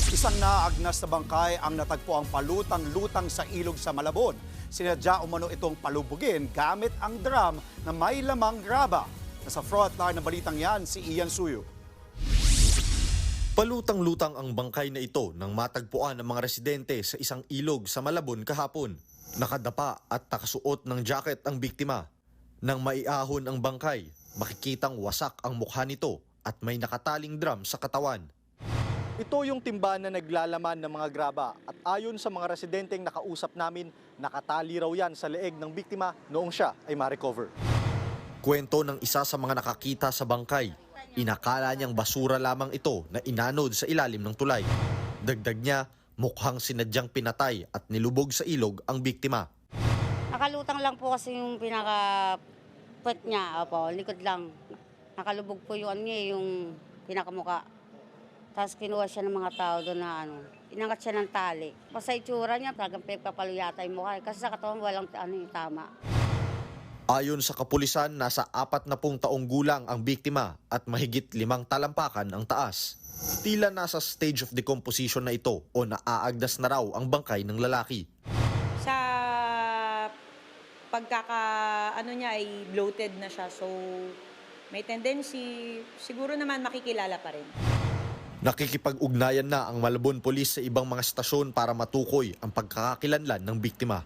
Isang naagnas na bangkay ang natagpo ang palutang-lutang sa ilog sa Malabon. Sinadya umano itong palubugin gamit ang drum na may lamang graba. Nasa frontline ng balitang yan si Ian Suyo. Palutang-lutang ang bangkay na ito nang matagpuan ng mga residente sa isang ilog sa Malabon kahapon. Nakadapa at nakasuot ng jacket ang biktima. Nang maiahon ang bangkay, makikitang wasak ang mukha nito at may nakataling drum sa katawan. Ito yung timba na naglalaman ng mga graba at ayon sa mga residenteng nakausap namin, nakatali raw yan sa leeg ng biktima noong siya ay ma-recover. Kwento ng isa sa mga nakakita sa bangkay, inakala niyang basura lamang ito na inanod sa ilalim ng tulay. Dagdag niya, mukhang sinadyang pinatay at nilubog sa ilog ang biktima. Nakalutang lang po kasi yung pinaka-puwet niya, opo, likod lang. Nakalubog po yung yung pinakamuka. Tapos kinuha siya ng mga tao doon na inangat siya ng tali. Basta itsura niya, talagang pinagpapalo yata yung mukha. Kasi sa katawan walang tama. Ayon sa kapulisan, nasa 40 taong gulang ang biktima at mahigit 5 talampakan ang taas. Tila nasa stage of decomposition na ito o naaagdas na raw ang bangkay ng lalaki. Sa niya ay bloated na siya, so may tendency, siguro naman makikilala pa rin. Nakikipag-ugnayan na ang Malabon Police sa ibang mga stasyon para matukoy ang pagkakakilanlan ng biktima.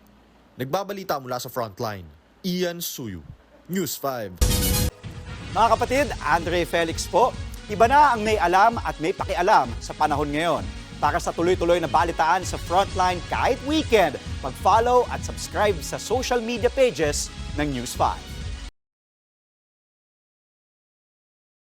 Nagbabalita mula sa Frontline, Ian Suyu, News 5. Mga kapatid, Andre Felix po. Iba na ang may alam at may pakialam sa panahon ngayon. Para sa tuloy-tuloy na balitaan sa Frontline kahit weekend, mag-follow at subscribe sa social media pages ng News 5.